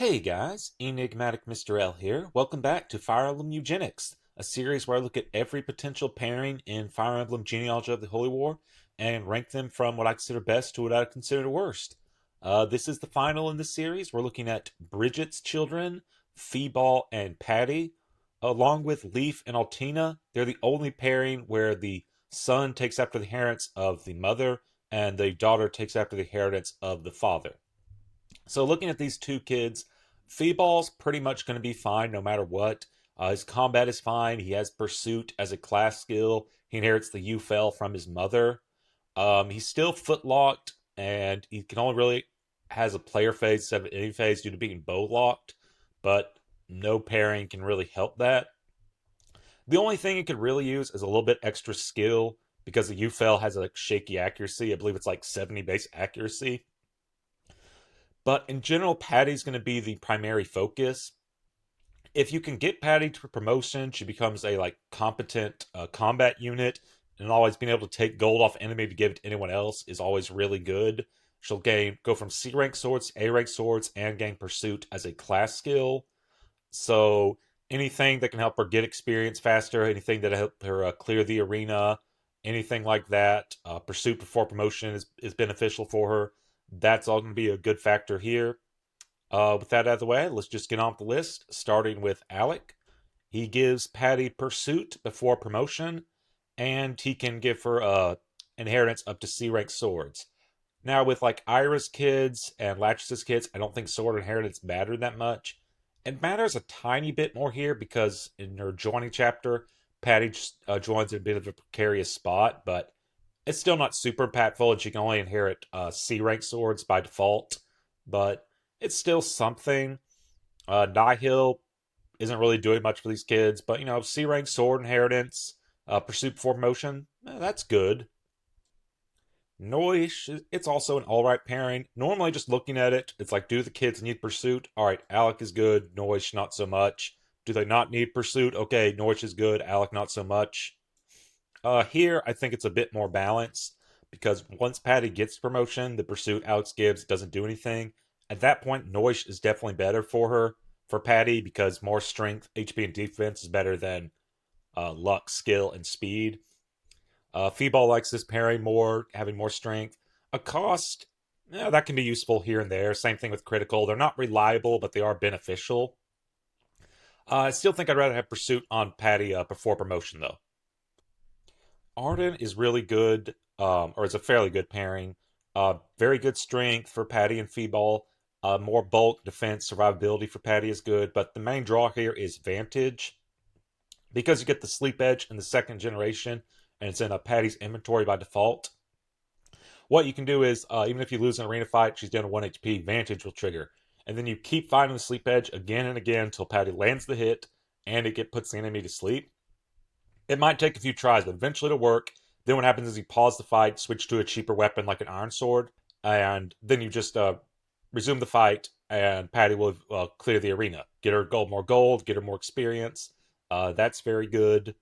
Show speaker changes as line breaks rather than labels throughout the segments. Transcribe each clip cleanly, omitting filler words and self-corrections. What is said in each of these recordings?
Hey guys, Enigmatic Mr. L here. Welcome back to Fire Emblem Eugenics, a series where I look at every potential pairing in Fire Emblem Genealogy of the Holy War and rank them from what I consider best to what I consider worst. This is the final in this series. We're looking at Bridget's children, Febail and Patty, along with Leaf and Altina. They're the only pairing where the son takes after the inheritance of the mother and the daughter takes after the inheritance of the father. So looking at these two kids, Feebal's pretty much going to be fine no matter what. His combat is fine. He has pursuit as a class skill. He inherits the Ufel from his mother. He's still footlocked, and he can only really has a player phase instead of an enemy phase due to being bow locked. But no pairing can really help that. The only thing it could really use is a little bit extra skill because the Ufel has a shaky accuracy. I believe it's like 70 base accuracy. But in general, Patty's going to be the primary focus. If you can get Patty to promotion, she becomes a competent combat unit, and always being able to take gold off enemy to give it to anyone else is always really good. She'll go from C rank swords to A rank swords and gain pursuit as a class skill. So anything that can help her get experience faster, anything that help her clear the arena, anything like that, pursuit before promotion is beneficial for her. That's all going to be a good factor here. With that out of the way, let's just get on with the list, starting with Alec. He gives Patty pursuit before promotion, and he can give her inheritance up to C rank swords. Now, with like Ira's kids and Latch's kids, I don't think sword inheritance mattered that much. It matters a tiny bit more here because in her joining chapter, Patty joins in a bit of a precarious spot, but it's still not super impactful, and she can only inherit C rank swords by default. But it's still something. Nihil isn't really doing much for these kids, but C rank sword inheritance, pursuit before promotion, that's good. Noish, it's also an alright pairing. Normally, just looking at it, it's like, do the kids need pursuit? Alright, Alec is good, Noish not so much. Do they not need pursuit? Okay, Noish is good, Alec not so much. Here, I think it's a bit more balanced because once Patty gets promotion, the pursuit Alex gives doesn't do anything. At that point, Noish is definitely better for her, for Patty, because more strength, HP, and defense is better than luck, skill, and speed. Feeble likes this pairing more, having more strength. A cost, that can be useful here and there. Same thing with critical. They're not reliable, but they are beneficial. I still think I'd rather have pursuit on Patty before promotion, though. Arden is really good, or is a fairly good pairing. Very good strength for Patty and Feeble. More bulk, defense, survivability for Patty is good, but the main draw here is Vantage. Because you get the Sleep Edge in the second generation, and it's in Patty's inventory by default. What you can do is, even if you lose an arena fight, she's down to 1 HP, Vantage will trigger. And then you keep fighting the Sleep Edge again and again until Patty lands the hit, and puts the enemy to sleep. It might take a few tries, but eventually it'll work. Then what happens is you pause the fight, switch to a cheaper weapon like an iron sword, and then you just resume the fight, and Patty will clear the arena. Get her more gold, get her more experience. That's very good.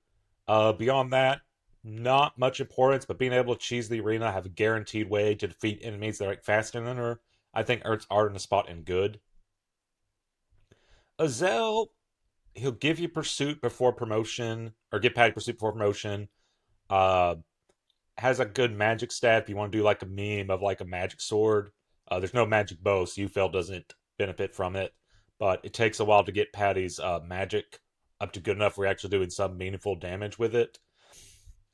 Beyond that, not much importance, but being able to cheese the arena, have a guaranteed way to defeat enemies that are faster than her, I think Ertz are in a spot and good. Azel, he'll give you pursuit before promotion, or get Patty pursuit before promotion. Uh, has a good magic stat if you want to do like a meme of like a magic sword. There's no magic bow, so Ufel doesn't benefit from it. But it takes a while to get Patty's magic up to good enough where you're actually doing some meaningful damage with it.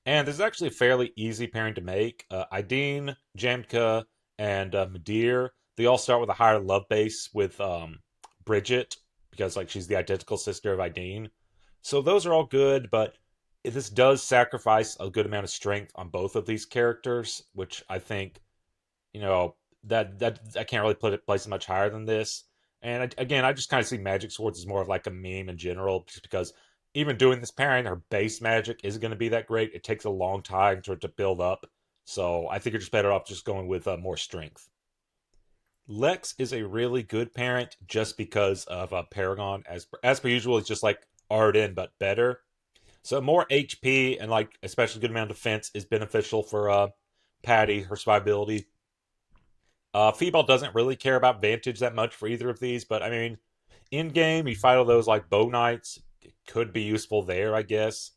And this is actually a fairly easy pairing to make. Ideen, Jamka, and Madir, they all start with a higher love base with Bridget, because like she's the identical sister of Ideen. So those are all good, but this does sacrifice a good amount of strength on both of these characters, which I think, you know, that I can't really place it much higher than this. And again, I just kind of see Magic Swords as more of like a meme in general, just because even doing this pairing, her base magic isn't going to be that great. It takes a long time for it to build up. So I think you're just better off just going with more strength. Lex is a really good parent just because of Paragon. As per usual, it's just like Arden, but better. So more HP and like especially good amount of defense is beneficial for Patty, her survivability. Feeble doesn't really care about Vantage that much for either of these, but I mean, in game, you fight all those like Bow Knights. It could be useful there, I guess.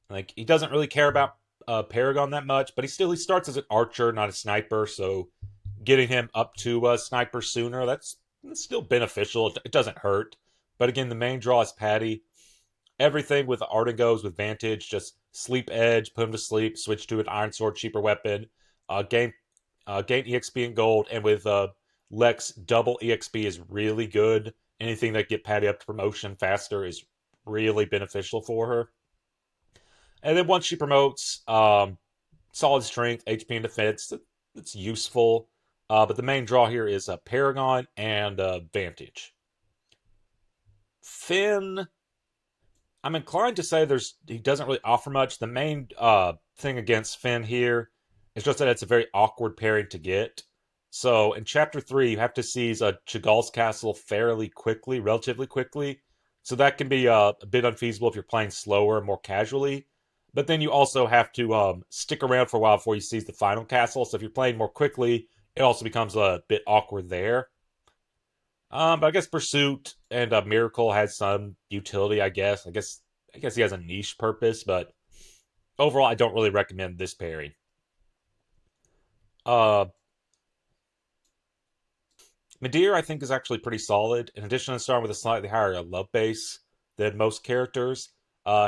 Like, he doesn't really care about Paragon that much, but he starts as an archer, not a sniper, so getting him up to a sniper sooner, that's still beneficial. It doesn't hurt. But again, the main draw is Patty. Everything with Arden goes with Vantage. Just sleep edge, put him to sleep, switch to an Iron Sword, cheaper weapon, gain gain EXP and gold, and with Lex, double EXP is really good. Anything that get Patty up to promotion faster is really beneficial for her. And then once she promotes, solid strength, HP and defense, that's useful. But the main draw here is Paragon and Vantage. Finn, I'm inclined to say he doesn't really offer much. The main thing against Finn here is just that it's a very awkward pairing to get. So in Chapter 3, you have to seize Chigal's castle fairly quickly, relatively quickly. So that can be a bit unfeasible if you're playing slower and more casually. But then you also have to stick around for a while before you seize the final castle. So if you're playing more quickly, it also becomes a bit awkward there. But I guess Pursuit and Miracle has some utility. I guess he has a niche purpose, but overall, I don't really recommend this pairing. Uh, Midir, I think, is actually pretty solid. In addition to starting with a slightly higher love base than most characters,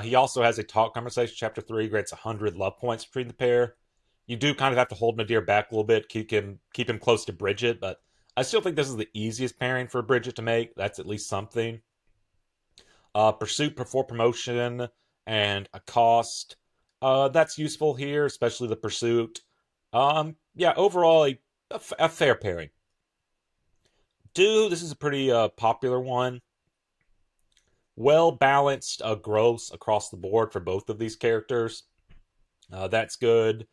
he also has a talk conversation. Chapter 3 grants 100 love points between the pair. You do kind of have to hold Midir back a little bit, keep him close to Bridget, but I still think this is the easiest pairing for Bridget to make. That's at least something. Pursuit before promotion and a cost. That's useful here, especially the pursuit. Yeah, overall, a fair pairing. Do this is a pretty popular one. Well balanced growth across the board for both of these characters. That's good.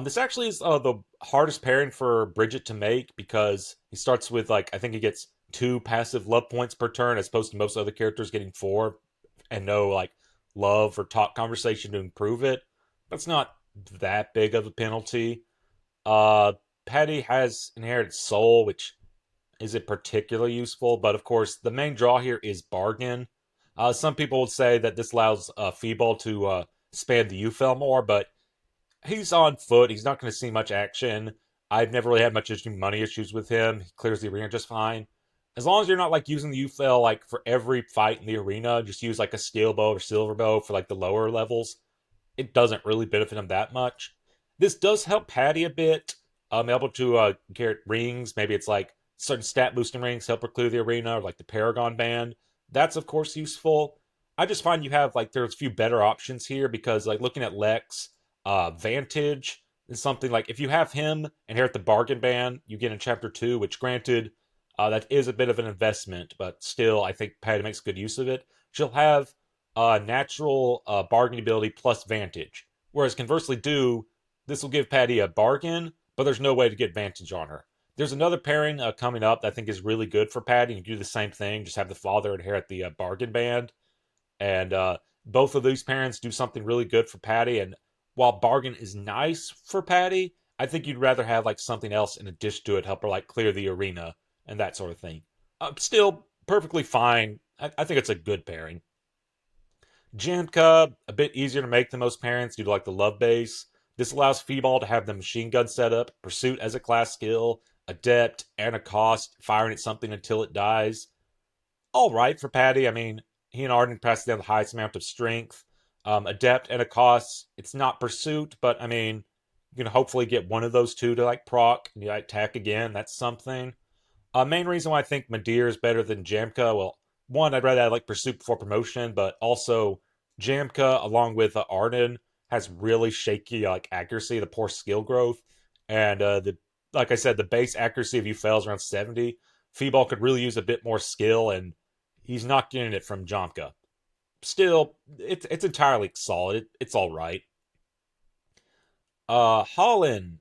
This actually is the hardest pairing for Bridget to make because he starts with like I think he gets 2 passive love points per turn as opposed to most other characters getting 4 and no like love or talk conversation to improve it. That's not that big of a penalty. Uh, Patty has inherited soul, which isn't particularly useful, but of course the main draw here is bargain. Some people would say that this allows Feeble to spam the UFL more, but he's on foot. He's not going to see much action. I've never really had much money issues with him. He clears the arena just fine. As long as you're not like using the UFL like for every fight in the arena, just use like a steel bow or silver bow for like the lower levels. It doesn't really benefit him that much. This does help Patty a bit. Able to get rings. Maybe it's like certain stat boosting rings help her clear the arena, or like the Paragon band. That's of course useful. I just find you have like there's a few better options here because like looking at Lex, Vantage is something like if you have him inherit the bargain band you get in Chapter 2, which granted that is a bit of an investment, but still I think Patty makes good use of it. She'll have natural bargaining ability plus Vantage, whereas conversely, this will give Patty a bargain, but there's no way to get Vantage on her. There's another pairing coming up that I think is really good for Patty. You can do the same thing, just have the father inherit the bargain band, and both of these parents do something really good for Patty. And while bargain is nice for Patty, I think you'd rather have like something else in addition to it, help her like clear the arena and that sort of thing. Still perfectly fine. I think it's a good pairing. Jamka, a bit easier to make than most parents due to like the love base. This allows Feeball to have the machine gun set up, pursuit as a class skill, adept, and a cost, firing at something until it dies. All right for Patty. I mean, he and Arden pass down the highest amount of strength. Adept and a cost. It's not pursuit, but I mean, you can hopefully get one of those two to like proc and you like, attack again. That's something. Main reason why I think Madeir is better than Jamka, well, one, I'd rather have like Pursuit before promotion, but also Jamka, along with Arden, has really shaky like accuracy, the poor skill growth, and the like I said, the base accuracy of you fails around 70. Feeball could really use a bit more skill, and he's not getting it from Jamka. Still, it's entirely solid. It's all right. Holland.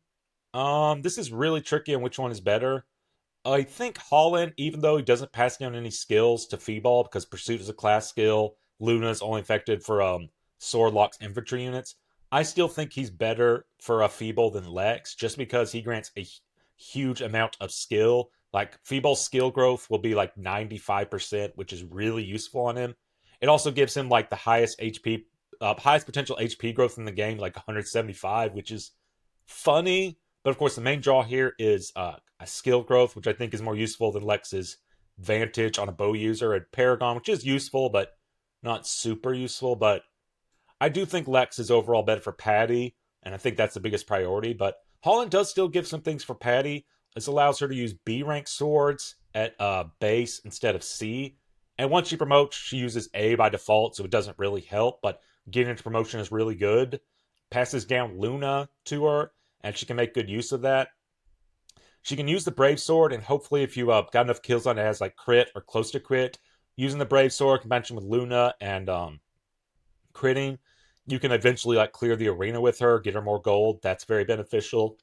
This is really tricky on which one is better. I think Holland, even though he doesn't pass down any skills to Feeball because Pursuit is a class skill, Luna is only affected for Sword Lock's infantry units. I still think he's better for a Feeble than Lex, just because he grants huge amount of skill. Like Feebal's skill growth will be like 95%, which is really useful on him. It also gives him like the highest HP, highest potential HP growth in the game, like 175, which is funny. But of course, the main draw here is a skill growth, which I think is more useful than Lex's Vantage on a bow user and Paragon, which is useful, but not super useful. But I do think Lex is overall better for Patty, and I think that's the biggest priority. But Holland does still give some things for Patty. This allows her to use B rank swords at base instead of C. And once she promotes, she uses A by default, so it doesn't really help. But getting into promotion is really good. Passes down Luna to her, and she can make good use of that. She can use the Brave Sword, and hopefully, if you got enough kills on it, has like crit or close to crit, using the Brave Sword, combination with Luna and critting, you can eventually like clear the arena with her, get her more gold. That's very beneficial.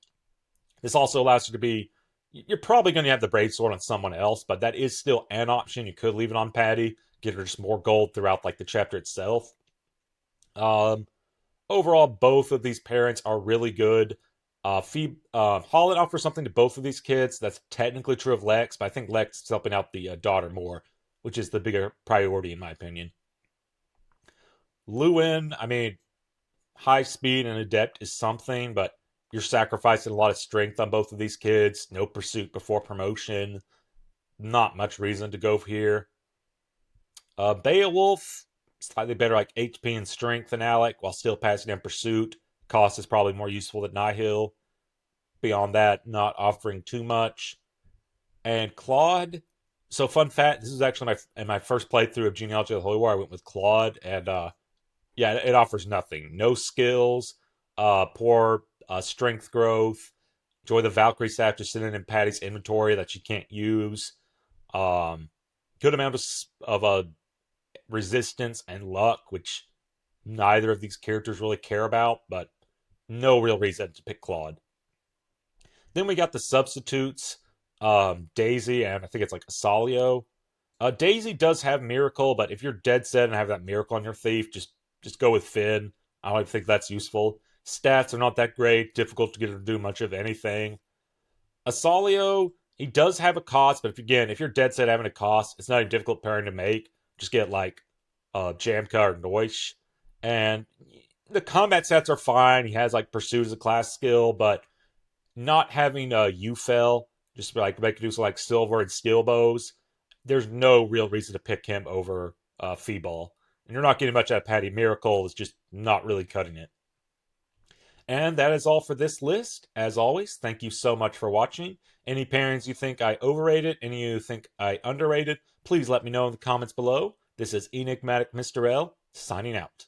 This also allows you to be. You're probably going to have the Brave Sword on someone else, but that is still an option. You could leave it on Patty, get her just more gold throughout like the chapter itself. Um, Overall, both of these parents are really good. Holland offers something to both of these kids. That's technically true of Lex, but I think Lex is helping out the daughter more, which is the bigger priority in my opinion. Lewin, I mean, high speed and adept is something, but you're sacrificing a lot of strength on both of these kids. No pursuit before promotion. Not much reason to go here. Beowulf, slightly better like HP and strength than Alec, while still passing in pursuit. Cost is probably more useful than Nihil. Beyond that, not offering too much. And Claude. So fun fact: this is actually my first playthrough of Genealogy of the Holy War. I went with Claude, and yeah, it offers nothing. No skills, poor strength growth. Enjoy the Valkyrie staff just sitting in Patty's inventory that she can't use. Um, Good amount of resistance and luck, which neither of these characters really care about, but no real reason to pick Claude. Then we got the substitutes, Daisy, and I think it's like Asalio. Daisy does have Miracle, but if you're dead set and have that Miracle on your thief, just go with Finn. I don't think that's useful. Stats are not that great, difficult to get her to do much of anything. Asalio, he does have a cost, but if you're dead set having a cost, it's not a difficult pairing to make. Just get like Jamka or Noish. And the combat stats are fine. He has like Pursuit as a class skill, but not having Ufel, just like making use of like silver and steel bows, there's no real reason to pick him over Febail. And you're not getting much out of Patty. Miracle is just not really cutting it. And that is all for this list. As always, thank you so much for watching. Any pairings you think I overrated, any you think I underrated, please let me know in the comments below. This is Enigmatic Mr. L, signing out.